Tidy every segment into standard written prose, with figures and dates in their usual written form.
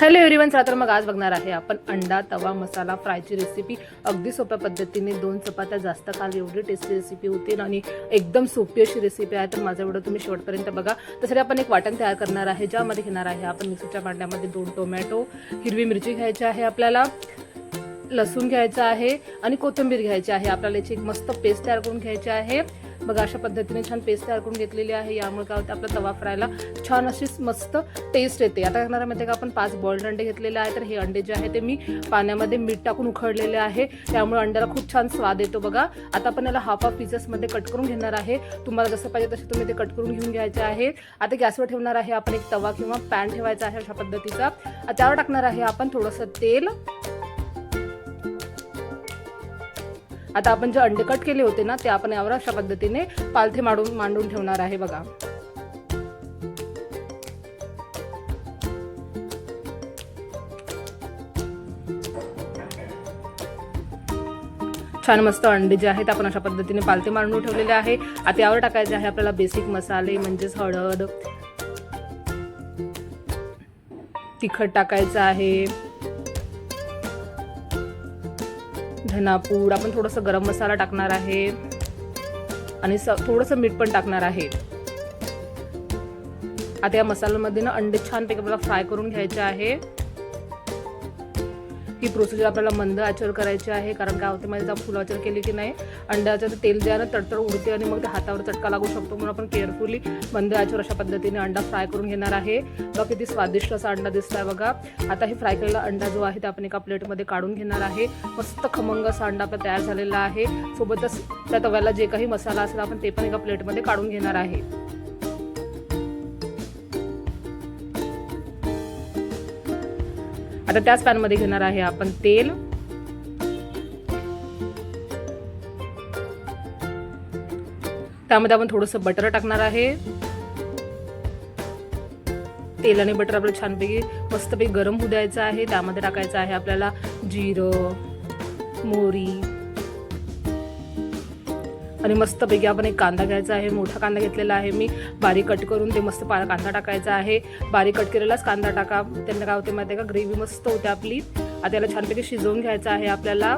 Hello everyone, चला तर मग आज बघणार आहे आपण अंडा तवा मसाला फ्रायची रेसिपी। अगदी सोप्या पद्धतीने 2 चपात्या जास्त खाल एवढी टेस्टी रेसिपी होती आणि एकदम सोपी अशी रेसिपी आहे। तर माझा व्हिडिओ तुम्ही शेवटपर्यंत बघा। तसं आपण एक वाटण तयार करणार आहे, ज्यामध्ये घेणार आहे आपण मिक्सरच्या भांड्यामध्ये 2 टोमॅटो, हिरवी मिरची घ्यायची आहे, आपल्याला लसूण घ्यायचा आहे आणि कोथिंबीर घ्यायची आहे। आपल्याला याची एक मस्त पेस्ट तयार करून घ्यायची आहे। बघा अशा पद्धतीने छान पेस्ट तयार करून घेतलेली आहे। यामुळे काय होतं, आपला तवा फ्रायला छान अशी मस्त टेस्ट येते। आता करणार आहे का आपण 5 बॉइल्ड अंडे घेतलेले आहे। तर हे अंडे जे आहे ते मी पाण्यामध्ये मीठ टाकून उखळलेले आहे, त्यामुळे अंड्याला खूप छान स्वाद येतो। बघा आता आपण याला हाफ पीसेस मध्ये कट करून घेणार आहे। तुम्हाला जसं पाहिजे तसे तुम्ही ते कट करून घेऊन घ्यायचे आहे। आता गॅसवर ठेवणार आहे आपण एक तवा किंवा पॅन ठेवायचा आहे अशा पद्धतीचा। त्यावर टाकणार आहे आपण थोडंसं तेल। आता आपण जे अंडे कट केले होते ना, ते आपण यावर अशा पद्धतीने पालथे मांडून ठेवणार आहे। बघा छान मस्त अंडे जे आहेत आपण अशा पद्धतीने पालथे मांडून ठेवलेले आहे। आता यावर टाकायचे आहे आपल्याला बेसिक मसाले, म्हणजेच हळद, तिखट टाकायचं आहे, धनापूड, आपण थोडंसं गरम मसाला टाकणार आहे आणि थोडंसं मीठ पण टाकणार आहे। आता या मसाल्यामध्ये ना अंडे छानपैकी आपल्याला फ्राय करून घ्यायचे आहे। ही प्रोसिजर आपल्याला मंद आचेवर करायची आहे, कारण काय होते माहिती, फुल आचर केली की नाही अंड्याचं तेल जे आहे ना तडतड उडते आणि मग ते हातावर चटका लागू शकतो। म्हणून आपण केअरफुली मंद आचेवर अशा पद्धतीने अंडा फ्राय करून घेणार आहे। बघा किती स्वादिष्ट असा अंडा दिसतोय बघा। आता हे फ्राय केलेला अंडा जो आहे ते आपण एका प्लेटमध्ये काढून घेणार आहे। मस्त खमंग असा अंडा आपला तयार झालेला आहे। सोबतच त्या तव्याला जे काही मसाला असेल आपण ते पण एका प्लेटमध्ये काढून घेणार आहे। आता त्याच पॅन मध्ये घेणार आहे आपण तेल। त्यामध्ये आपण थोडंसं बटर टाकणार आहे। तेल आणि बटर आपल्याला छानपैकी मस्तपैकी गरम होऊ द्यायचं आहे। त्यामध्ये टाकायचं आहे आपल्याला जिरं, मोहरी आणि मस्तपैकी आपण एक कांदा घ्यायचा आहे। मोठा कांदा घेतलेला आहे मी, बारीक कट करून ते मस्त कांदा टाकायचा आहे। बारीक कट केलेलाच कांदा टाका, त्यांना काय होते माहिती आहे का, ग्रेव्ही मस्त होते आपली। आता याला छानपैकी शिजवून घ्यायचं आहे आपल्याला।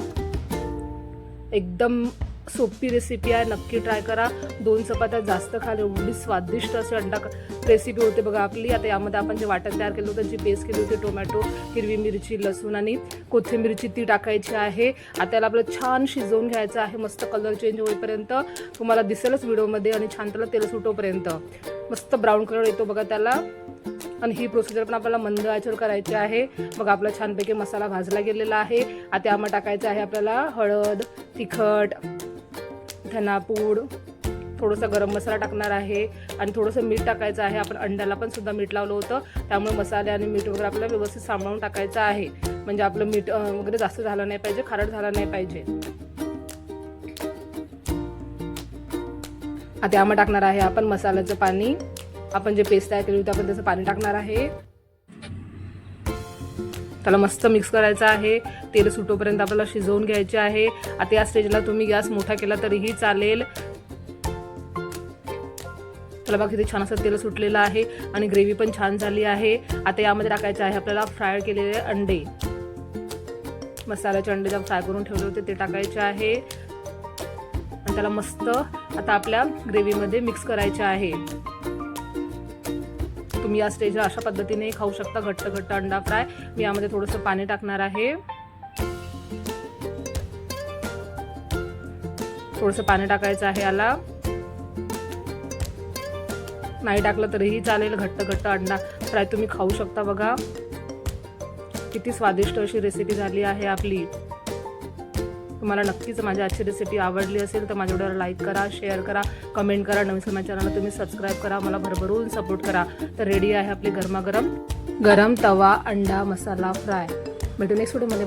एकदम सोपी रेसिपी आहे, नक्की ट्राय करा। 2 चपात्या जास्त खाल एवढी स्वादिष्ट अशी अंडा रेसिपी होते बघा आपली। आता यामध्ये आपण जे वाटण तयार केलं होतं, जी पेस्ट केली होती टोमॅटो, हिरवी मिरची, लसूण आणि कोथिंबीरची, ती टाकायची आहे। आता याला आपल्याला छान शिजवून घ्यायचं आहे, मस्त कलर चेंज होईपर्यंत। तुम्हाला दिसेलच व्हिडिओमध्ये, आणि छान त्याला तेल सुटोपर्यंत मस्त ब्राऊन कलर येतो बघा त्याला। आणि ही प्रोसिजर पण आपल्याला मंद आचेवर करायची आहे। मग आपला छानपैकी मसाला भाजला गेलेला आहे। आता यामध्ये टाकायचं आहे आपल्याला हळद, तिखट, धनापूड, थोडासा गरम मसाला टाकणार आहे आणि थोडंसं मीठ टाकायचं आहे। आपण अंड्याला पण सुद्धा मीठ लावलं होतं, त्यामुळे मसाले आणि मीठ वगैरे आपल्याला व्यवस्थित सांभाळून टाकायचं आहे, म्हणजे आपलं मीठ वगैरे जास्त झालं नाही पाहिजे, खारट झालं नाही पाहिजे। आता यामध्ये टाकणार आहे आपण मसाल्याचं पाणी। आपण जे पेस्ट तयार केली होती आपण त्याचं पाणी टाकणार आहे। त्याला मस्त मिक्स करायचं आहे। तेल सुटोपर्यंत आपल्याला शिजवून घ्यायचे आहे। आता या स्टेजला तुम्ही गॅस मोठा केला तरीही चालेल। त्याला बघा किती छान असं तेल सुटलेलं आहे आणि ग्रेव्ही पण छान झाली आहे। आता यामध्ये टाकायचं आहे आपल्याला फ्राय केलेले अंडे, मसाल्याचे अंडे जे फ्राय करून ठेवले होते ते टाकायचे आहे आणि त्याला मस्त आता आपल्या ग्रेव्हीमध्ये मिक्स करायचे आहे। तुम्ही या स्टेजला अशा पद्धतीने खाऊ शकता, घट्ट घट्ट अंडा फ्राय। मी यामध्ये थोडंसं पाणी टाकणार आहे, थोडंसं पाणी टाकायचं आहे याला। नाही टाकलं तरीही चालेल, घट्ट घट्ट अंडा फ्राय तुम्ही खाऊ शकता। बघा किती स्वादिष्ट अशी रेसिपी झाली आहे आपली। तुम्हाला नक्कीच माझी आजची रेसिपी आवडली असेल तर माझ्या व्हिडिओला लाईक करा, शेअर करा, कमेंट करा। नवीन माझ्या चॅनलला तुम्ही सबस्क्राईब करा, मला भरभरून सपोर्ट करा। तर रेडी आहे आपली गरमागरम तवा अंडा मसाला फ्राय। भेटू नेक्स्ट व्हिडिओमध्ये।